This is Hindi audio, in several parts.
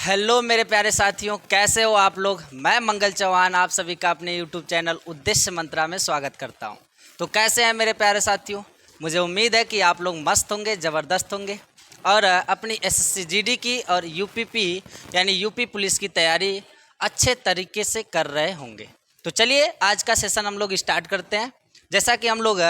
हेलो मेरे प्यारे साथियों, कैसे हो आप लोग। मैं मंगल चौहान आप सभी का अपने यूट्यूब चैनल उद्देश्य मंत्रा में स्वागत करता हूं। तो कैसे हैं मेरे प्यारे साथियों। मुझे उम्मीद है कि आप लोग मस्त होंगे, ज़बरदस्त होंगे और अपनी एसएससी जीडी की और यूपीपी यानी यूपी पुलिस की तैयारी अच्छे तरीके से कर रहे होंगे। तो चलिए आज का सेशन हम लोग स्टार्ट करते हैं। जैसा कि हम लोग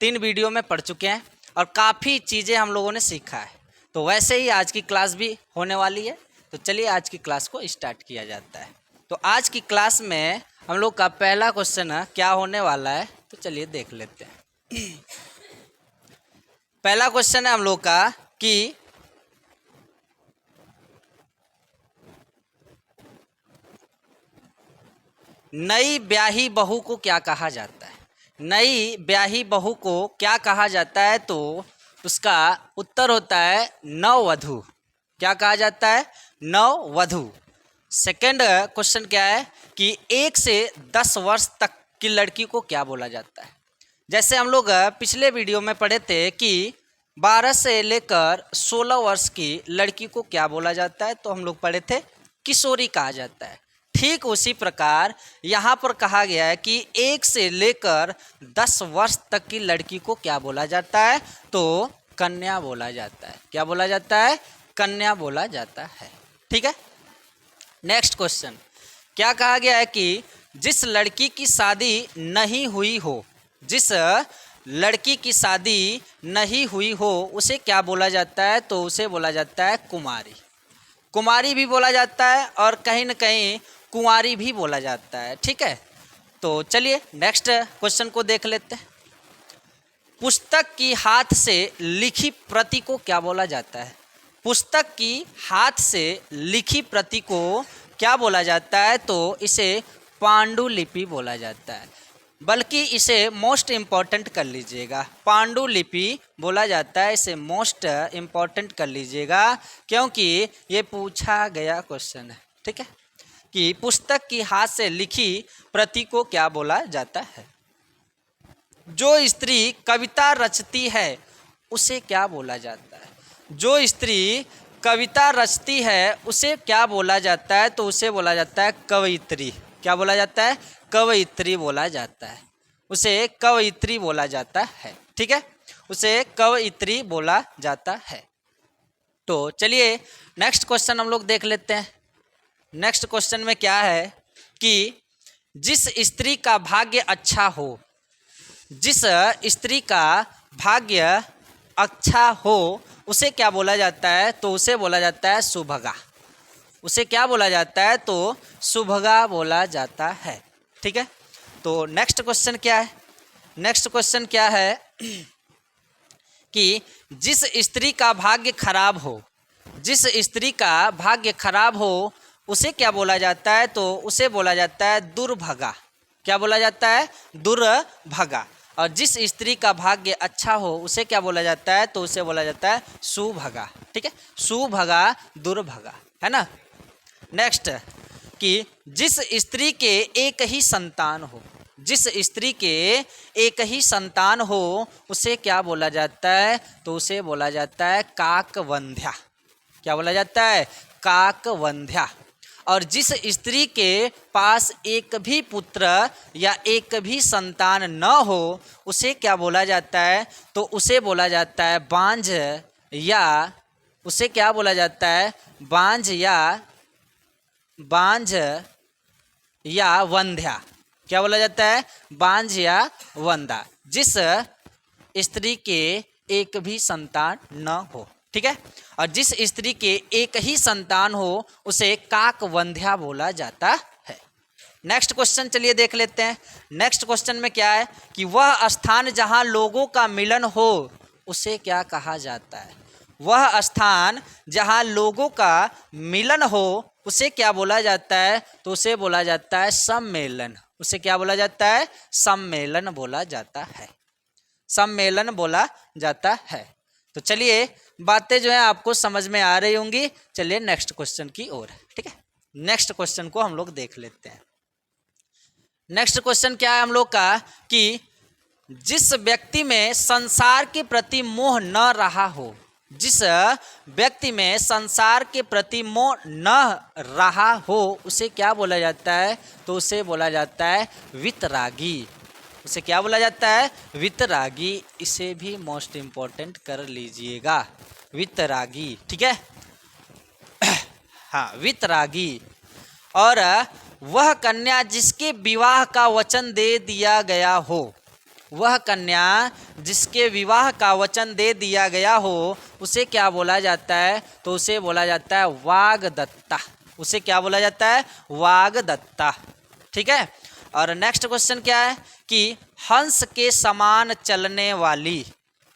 3 वीडियो में पढ़ चुके हैं और काफ़ी चीज़ें हम लोगों ने सीखा है, तो वैसे ही आज की क्लास भी होने वाली है। तो चलिए आज की क्लास को स्टार्ट किया जाता है। तो आज की क्लास में हम लोग का पहला क्वेश्चन क्या होने वाला है, तो चलिए देख लेते हैं। पहला क्वेश्चन है हम लोग का कि नई ब्याही बहू को क्या कहा जाता है। नई ब्याही बहू को क्या कहा जाता है, तो उसका उत्तर होता है नववधू। क्या कहा जाता है? नववधू। सेकंड क्वेश्चन क्या है कि 1 से 10 वर्ष तक की लड़की को क्या बोला जाता है। जैसे हम लोग पिछले वीडियो में पढ़े थे कि 12 से लेकर 16 वर्ष की लड़की को क्या बोला जाता है, तो हम लोग पढ़े थे किशोरी कहा जाता है। ठीक उसी प्रकार यहाँ पर कहा गया है कि 1 से लेकर 10 वर्ष तक की लड़की को क्या बोला जाता है, तो कन्या बोला जाता है। क्या बोला जाता है? कन्या बोला जाता है। ठीक है। नेक्स्ट क्वेश्चन क्या कहा गया है कि जिस लड़की की शादी नहीं हुई हो, जिस लड़की की शादी नहीं हुई हो उसे क्या बोला जाता है, तो उसे बोला जाता है कुमारी। कुमारी भी बोला जाता है और कहीं न कहीं कुंवारी भी बोला जाता है। ठीक है। तो चलिए नेक्स्ट क्वेश्चन को देख लेते हैं। पुस्तक की हाथ से लिखी प्रति को क्या बोला जाता है। पुस्तक की हाथ से लिखी प्रति को क्या बोला जाता है, तो इसे पांडुलिपि बोला जाता है। बल्कि इसे मोस्ट इम्पॉर्टेंट कर लीजिएगा, पांडुलिपि बोला जाता है, इसे मोस्ट इम्पॉर्टेंट कर लीजिएगा क्योंकि ये पूछा गया क्वेश्चन है। ठीक है कि पुस्तक की हाथ से लिखी प्रति को क्या बोला जाता है। जो स्त्री कविता रचती है उसे क्या बोला जाता है। जो स्त्री कविता रचती है उसे क्या बोला जाता है, तो उसे बोला जाता है कवयित्री। क्या बोला जाता है? कवयित्री बोला जाता है। उसे कवयित्री बोला जाता है। ठीक है, उसे कवयित्री बोला जाता है। तो चलिए नेक्स्ट क्वेश्चन हम लोग देख लेते हैं। नेक्स्ट क्वेश्चन में क्या है कि जिस स्त्री का भाग्य अच्छा हो, जिस स्त्री का भाग्य अच्छा हो उसे क्या बोला जाता है, तो उसे बोला जाता है सुभगा। उसे क्या बोला जाता है, तो सुभगा बोला जाता है। ठीक है। तो नेक्स्ट क्वेश्चन क्या है? नेक्स्ट क्वेश्चन क्या है कि जिस स्त्री का भाग्य खराब हो, जिस स्त्री का भाग्य खराब हो उसे क्या बोला जाता है, तो उसे बोला जाता है दुर्भगा। क्या बोला जाता है? दुर्भगा। और जिस स्त्री का भाग्य अच्छा हो उसे क्या बोला जाता है, तो उसे बोला जाता है सुभगा। ठीक है, सुभगा दुर्भगा, है ना। नेक्स्ट कि जिस स्त्री के एक ही संतान हो, जिस स्त्री के एक ही संतान हो उसे क्या बोला जाता है, तो उसे बोला जाता है काकवंध्या। क्या बोला जाता है? काकवंध्या। और जिस स्त्री के पास एक भी पुत्र या एक भी संतान न हो उसे क्या बोला जाता है, तो उसे बोला जाता है बांझ, या उसे क्या बोला जाता है? बांझ या वंध्या। क्या बोला जाता है? बांझ या वंदा। जिस स्त्री के एक भी संतान न हो। ठीक है। और जिस स्त्री के एक ही संतान हो उसे काकवंध्या बोला जाता है। नेक्स्ट क्वेश्चन चलिए देख लेते हैं। नेक्स्ट क्वेश्चन में क्या है कि वह स्थान जहां लोगों का मिलन हो उसे क्या कहा जाता है। वह स्थान जहां लोगों का मिलन हो उसे क्या बोला जाता है, तो उसे बोला जाता है सम्मेलन। उसे क्या बोला जाता है? सम्मेलन बोला जाता है। सम्मेलन बोला जाता है। तो चलिए बातें जो है आपको समझ में आ रही होंगी। चलिए नेक्स्ट क्वेश्चन की ओर। ठीक है, नेक्स्ट क्वेश्चन को हम लोग देख लेते हैं। नेक्स्ट क्वेश्चन क्या है हम लोग का कि जिस व्यक्ति में संसार के प्रति मोह न रहा हो, जिस व्यक्ति में संसार के प्रति मोह न रहा हो उसे क्या बोला जाता है? तो उसे बोला जाता है वितरागी। उसे क्या बोला जाता है? वितरागी। इसे भी मोस्ट इम्पोर्टेंट कर लीजिएगा, वितरागी। ठीक है, हाँ, वितरागी। और वह कन्या जिसके विवाह का वचन दे दिया गया हो, वह कन्या जिसके विवाह का वचन दे दिया गया हो उसे क्या बोला जाता है? तो उसे बोला जाता है वाग्दत्ता। उसे क्या बोला जाता है? वाग्दत्ता। ठीक है, और नेक्स्ट क्वेश्चन क्या है कि हंस के समान चलने वाली,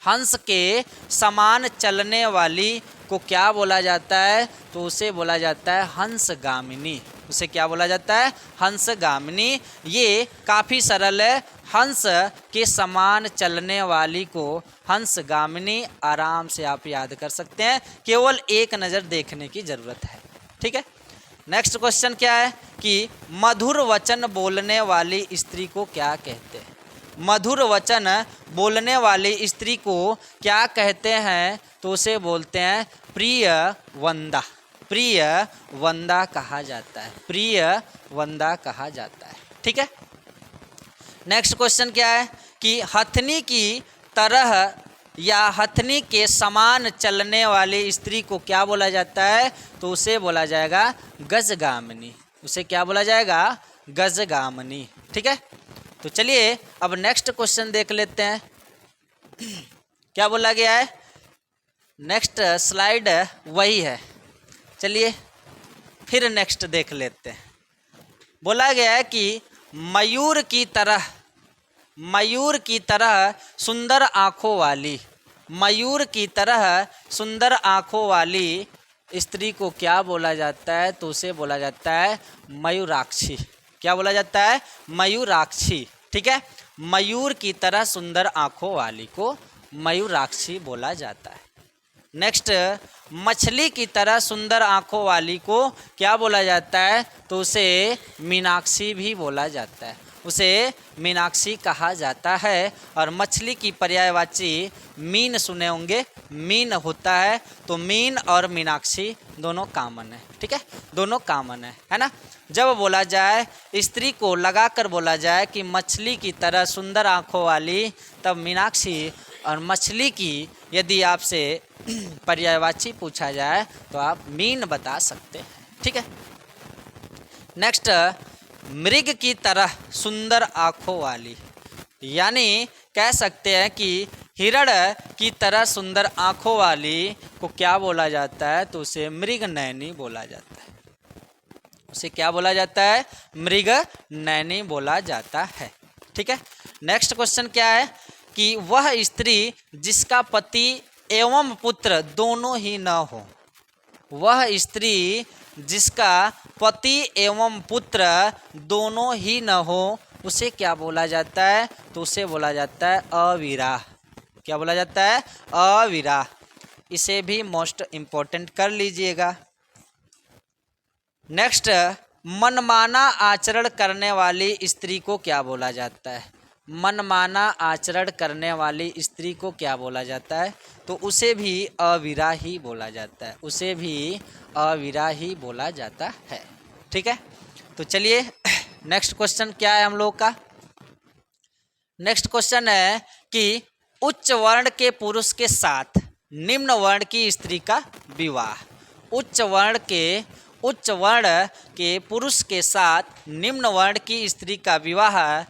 हंस के समान चलने वाली को क्या बोला जाता है? तो उसे बोला जाता है हंसगामिनी। उसे क्या बोला जाता है? हंसगामिनी। ये काफ़ी सरल है। हंस के समान चलने वाली को हंसगामिनी आराम से आप याद कर सकते हैं, केवल एक नज़र देखने की ज़रूरत है। ठीक है, नेक्स्ट क्वेश्चन क्या है कि मधुर वचन बोलने वाली स्त्री को क्या कहते हैं? मधुर वचन बोलने वाली स्त्री को क्या कहते हैं? तो उसे बोलते हैं प्रिय वंदा। प्रिय वंदा कहा जाता है, प्रिय वंदा कहा जाता है। ठीक है, नेक्स्ट क्वेश्चन क्या है कि हथनी की तरह या हथनी के समान चलने वाली स्त्री को क्या बोला जाता है? तो उसे बोला जाएगा गजगामिनी। उसे क्या बोला जाएगा? गजगामिनी। ठीक है, तो चलिए अब नेक्स्ट क्वेश्चन देख लेते हैं क्या बोला गया है। नेक्स्ट स्लाइड वही है, चलिए फिर नेक्स्ट देख लेते हैं। बोला गया है कि मयूर की तरह, मयूर की तरह सुंदर आँखों वाली, मयूर की तरह सुंदर आँखों वाली स्त्री को क्या बोला जाता है? तो उसे बोला जाता है मयूराक्षी। क्या बोला जाता है? मयूराक्षी। ठीक है, मयूर की तरह सुंदर आँखों वाली को मयूराक्षी बोला जाता है। नेक्स्ट, मछली की तरह सुंदर आँखों वाली को क्या बोला जाता है? तो उसे मीनाक्षी भी बोला जाता है, उसे मीनाक्षी कहा जाता है। और मछली की पर्यायवाची मीन सुने होंगे, मीन होता है, तो मीन और मीनाक्षी दोनों कॉमन है। ठीक है, दोनों कॉमन है ना। जब बोला जाए स्त्री को लगाकर बोला जाए कि मछली की तरह सुंदर आँखों वाली, तब मीनाक्षी। और मछली की यदि आपसे पर्यायवाची पूछा जाए तो आप मीन बता सकते हैं। ठीक है, नेक्स्ट, मृग की तरह सुंदर आँखों वाली, यानी कह सकते हैं कि हिरण की तरह सुंदर आँखों वाली को क्या बोला जाता है? तो उसे मृग नयनी बोला जाता है। उसे क्या बोला जाता है? मृग नयनी बोला जाता है। ठीक है, नेक्स्ट क्वेश्चन क्या है कि वह स्त्री जिसका पति एवं पुत्र दोनों ही न हो, वह स्त्री जिसका पति एवं पुत्र दोनों ही न हो उसे क्या बोला जाता है? तो उसे बोला जाता है अविराह। क्या बोला जाता है? अविराह। इसे भी मोस्ट इम्पोर्टेंट कर लीजिएगा। नेक्स्ट, मनमाना आचरण करने वाली स्त्री को क्या बोला जाता है? मनमाना आचरण करने वाली स्त्री को क्या बोला जाता है? तो उसे भी अविरा ही बोला जाता है, उसे भी अविरा ही बोला जाता है। ठीक है, तो चलिए नेक्स्ट क्वेश्चन क्या है हम लोग का। नेक्स्ट क्वेश्चन है कि उच्च वर्ण के पुरुष के साथ निम्न वर्ण की स्त्री का विवाह। उच्च वर्ण के पुरुष के साथ निम्न वर्ण की स्त्री का विवाह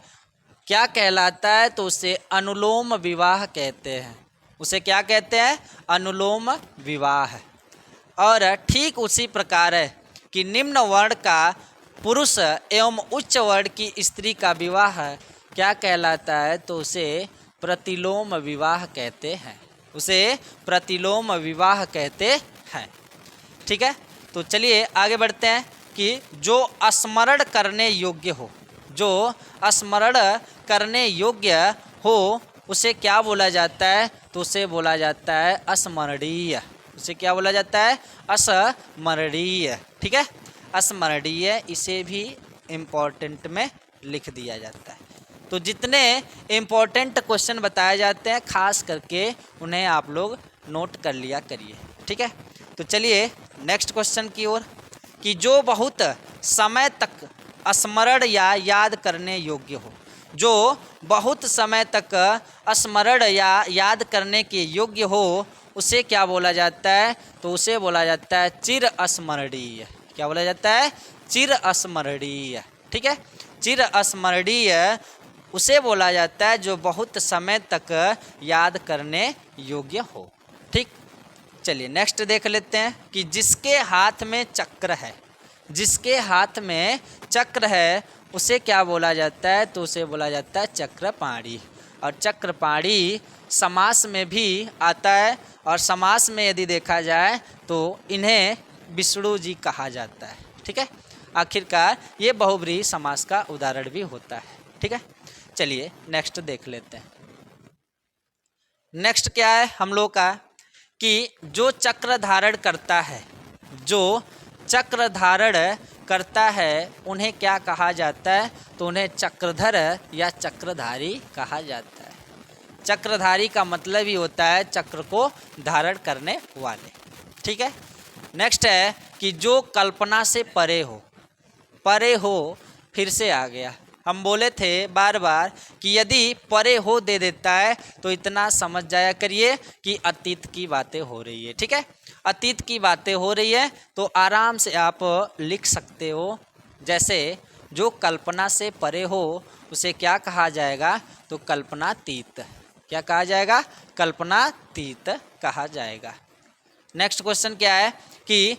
क्या कहलाता है? तो उसे अनुलोम विवाह कहते हैं। उसे क्या कहते हैं? अनुलोम विवाह। और ठीक उसी प्रकार है कि निम्न वर्ण का पुरुष एवं उच्च वर्ण की स्त्री का विवाह क्या कहलाता है? तो उसे प्रतिलोम विवाह कहते हैं, उसे प्रतिलोम विवाह कहते हैं। ठीक है, तो चलिए आगे बढ़ते हैं कि जो स्मरण करने योग्य हो, जो स्मरण करने योग्य हो उसे क्या बोला जाता है? तो उसे बोला जाता है अस्मरणीय। उसे क्या बोला जाता है? अस्मरणीय। ठीक है, अस्मरणीय, इसे भी इम्पोर्टेंट में लिख दिया जाता है। तो जितने इम्पोर्टेंट क्वेश्चन बताए जाते हैं खास करके उन्हें आप लोग नोट कर लिया करिए। ठीक है, तो चलिए नेक्स्ट क्वेश्चन की ओर, कि जो बहुत समय तक स्मरण या याद करने योग्य हो। जो बहुत समय तक स्मरण या याद करने के योग्य हो उसे क्या बोला जाता है? तो उसे बोला जाता है चिर स्मरणीय। क्या बोला जाता है? चिर स्मरणीय। ठीक है, चिर स्मरणीय उसे बोला जाता है जो बहुत समय तक याद करने योग्य हो। ठीक, चलिए नेक्स्ट देख लेते हैं, कि जिसके हाथ में चक्र है, जिसके हाथ में चक्र है उसे क्या बोला जाता है? तो उसे बोला जाता है चक्रपाणी। और चक्रपाणी समास में भी आता है, और समास में यदि देखा जाए तो इन्हें विष्णु जी कहा जाता है। ठीक है, आखिरकार ये बहुब्रीहि समास का उदाहरण भी होता है। ठीक है, चलिए नेक्स्ट देख लेते हैं। नेक्स्ट क्या है हम लोग का, कि जो चक्र धारण करता है, जो चक्र धारण करता है उन्हें क्या कहा जाता है? तो उन्हें चक्रधर या चक्रधारी कहा जाता है। चक्रधारी का मतलब ही होता है चक्र को धारण करने वाले। ठीक है, नेक्स्ट है कि जो कल्पना से परे हो। परे हो फिर से आ गया। हम बोले थे बार बार कि यदि परे हो दे देता है तो इतना समझ जाया करिए कि अतीत की बातें हो रही है। ठीक है, अतीत की बातें हो रही है तो आराम से आप लिख सकते हो। जैसे जो कल्पना से परे हो उसे क्या कहा जाएगा? तो कल्पनातीत। क्या कहा जाएगा? कल्पनातीत कहा जाएगा। नेक्स्ट क्वेश्चन क्या है, कि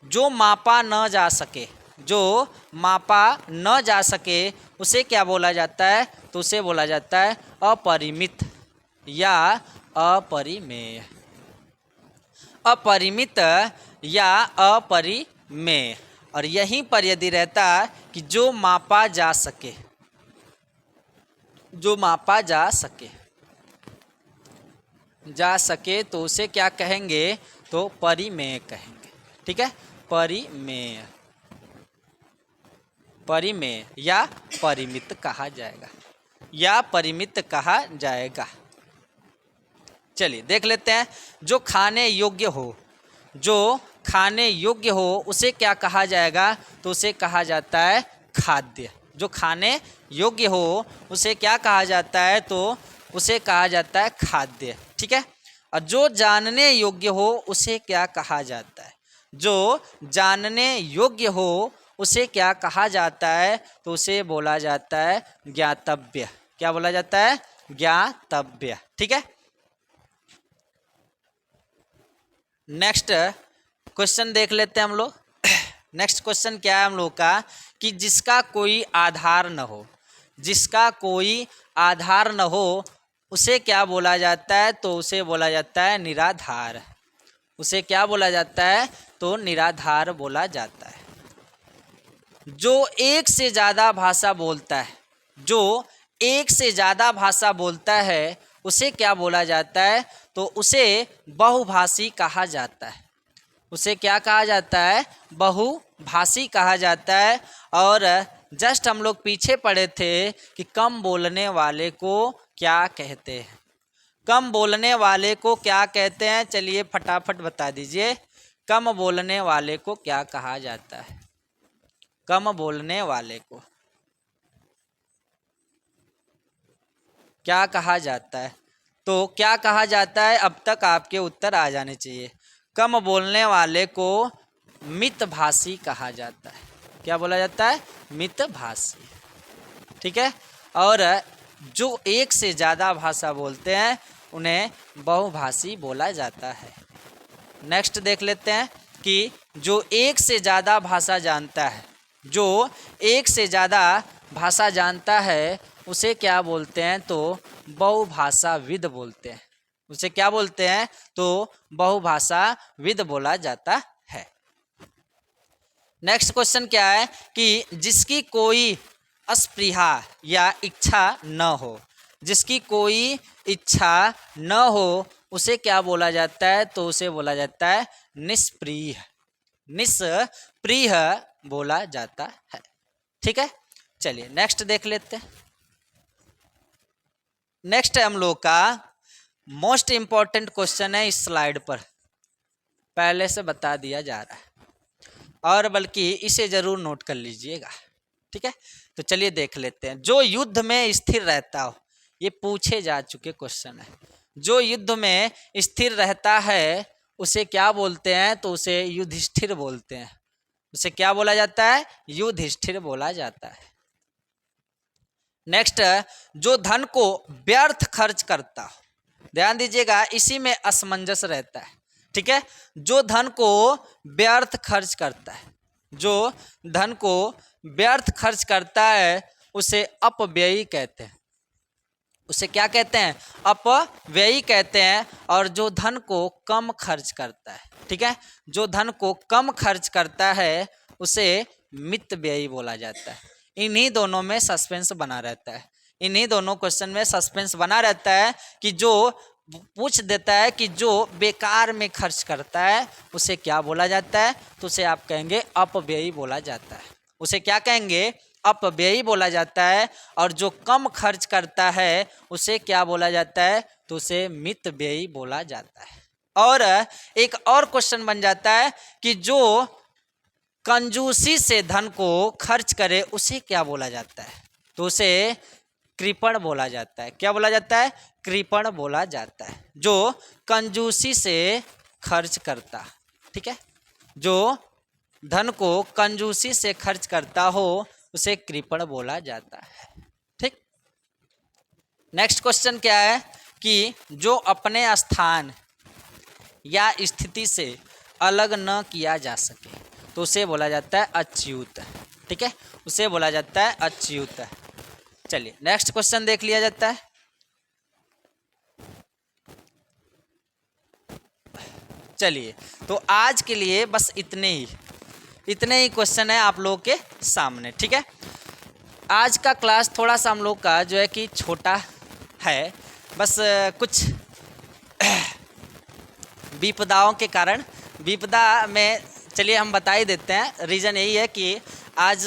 जो मापा न जा सके, जो मापा न जा सके उसे क्या बोला जाता है? तो उसे बोला जाता है अपरिमित या अपरिमेय। अपरिमित या अपरिमेय। और यहीं पर यदि रहता कि जो मापा जा सके, जो मापा जा सके, जा सके तो उसे क्या कहेंगे? तो परिमेय कहेंगे। ठीक है, परिमेय, परिमेय या परिमित कहा जाएगा, या परिमित कहा जाएगा। चलिए देख लेते हैं, जो खाने योग्य हो, जो खाने योग्य हो उसे क्या कहा जाएगा? तो उसे कहा जाता है खाद्य। जो खाने योग्य हो उसे क्या कहा जाता है? तो उसे कहा जाता है खाद्य। ठीक है, और जो जानने योग्य हो उसे क्या कहा जाता है? जो जानने योग्य हो उसे क्या कहा जाता है? तो उसे बोला जाता है ज्ञातव्य। क्या बोला जाता है? ज्ञातव्य। ठीक है, नेक्स्ट क्वेश्चन देख लेते हैं हम लोग। नेक्स्ट क्वेश्चन क्या है हम लोग का, कि जिसका कोई आधार न हो, जिसका कोई आधार न हो उसे क्या बोला जाता है? तो उसे बोला जाता है निराधार। उसे क्या बोला जाता है? तो निराधार बोला जाता है। जो एक से ज़्यादा भाषा बोलता है, जो एक से ज़्यादा भाषा बोलता है उसे क्या बोला जाता है? तो उसे बहुभाषी कहा जाता है। उसे क्या कहा जाता है? बहुभाषी कहा जाता है। और जस्ट हम लोग पीछे पढ़े थे कि कम बोलने वाले को क्या कहते हैं? कम बोलने वाले को क्या कहते हैं? चलिए फटाफट बता दीजिए, कम बोलने वाले को क्या कहा जाता है? कम बोलने वाले को क्या कहा जाता है? तो क्या कहा जाता है? अब तक आपके उत्तर आ जाने चाहिए। कम बोलने वाले को मितभाषी कहा जाता है। क्या बोला जाता है? मितभाषी। ठीक है, और जो एक से ज़्यादा भाषा बोलते हैं उन्हें बहुभाषी बोला जाता है। नेक्स्ट देख लेते हैं, कि जो एक से ज़्यादा भाषा जानता है, जो एक से ज़्यादा भाषा जानता है उसे क्या बोलते हैं? तो बहुभाषाविद बोलते हैं। उसे क्या बोलते हैं? तो बहुभाषाविद बोला जाता है। नेक्स्ट क्वेश्चन क्या है, कि जिसकी कोई अस्पृहा या इच्छा न हो, जिसकी कोई इच्छा न हो उसे क्या बोला जाता है? तो उसे बोला जाता है निष्प्रिय। निष्प्रिय बोला जाता है। ठीक है, चलिए नेक्स्ट देख लेते हैं। नेक्स्ट है हम लोग का मोस्ट इंपॉर्टेंट क्वेश्चन है इस स्लाइड पर, पहले से बता दिया जा रहा है, और बल्कि इसे जरूर नोट कर लीजिएगा, ठीक है। तो चलिए देख लेते हैं। जो युद्ध में स्थिर रहता हो, ये पूछे जा चुके क्वेश्चन है। जो युद्ध में स्थिर रहता है उसे क्या बोलते हैं? तो उसे युधिष्ठिर बोलते हैं। उसे क्या बोला जाता है? युधिष्ठिर बोला जाता है। नेक्स्ट, जो धन को व्यर्थ खर्च करता हो, ध्यान दीजिएगा, इसी में असमंजस रहता है, ठीक है। जो धन को व्यर्थ खर्च करता है, जो धन को व्यर्थ खर्च करता है उसे अपव्ययी कहते हैं। उसे क्या कहते हैं? अपव्ययी कहते हैं। और जो धन को कम खर्च करता है, ठीक है, जो धन को कम खर्च करता है उसे मितव्ययी बोला जाता है। इन्हीं दोनों में सस्पेंस बना रहता है, इन्हीं दोनों क्वेश्चन में सस्पेंस बना रहता है कि जो पूछ देता है कि जो बेकार में खर्च करता है उसे क्या बोला जाता है? तो उसे आप कहेंगे अपव्ययी बोला जाता है। उसे क्या कहेंगे? अपव्ययी बोला जाता है। और जो कम खर्च करता है उसे क्या बोला जाता है? तो उसे मितव्ययी बोला जाता है। और एक और क्वेश्चन बन जाता है कि जो कंजूसी से धन को खर्च करे उसे क्या बोला जाता है? तो उसे कृपण बोला जाता है। क्या बोला जाता है? कृपण बोला जाता है। जो कंजूसी से खर्च करता, ठीक है, जो धन को कंजूसी से खर्च करता हो उसे कृपण बोला जाता है, ठीक। नेक्स्ट क्वेश्चन क्या है कि जो अपने स्थान या स्थिति से अलग न किया जा सके तो उसे बोला जाता है अच्युत, ठीक है, उसे बोला जाता है अच्युत। चलिए नेक्स्ट क्वेश्चन देख लिया जाता है। चलिए, तो आज के लिए बस इतने ही क्वेश्चन है आप लोगों के सामने, ठीक है। आज का क्लास थोड़ा सा हम लोग का जो है कि छोटा है, बस कुछ विपदाओं के कारण, विपदा में चलिए हम बता ही देते हैं। रीज़न यही है कि आज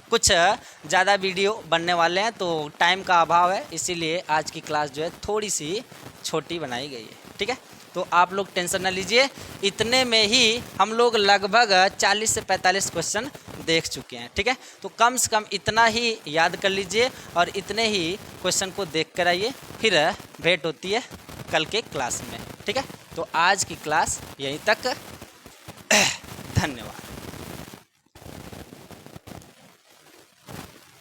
कुछ ज़्यादा वीडियो बनने वाले हैं, तो टाइम का अभाव है, इसीलिए आज की क्लास जो है थोड़ी सी छोटी बनाई गई है, ठीक है। तो आप लोग टेंशन ना लीजिए, इतने में ही हम लोग लगभग 40 से 45 क्वेश्चन देख चुके हैं, ठीक है। तो कम से कम इतना ही याद कर लीजिए और इतने ही क्वेश्चन को देख कर आइए, फिर भेंट होती है कल के क्लास में, ठीक है। तो आज की क्लास यहीं तक, धन्यवाद।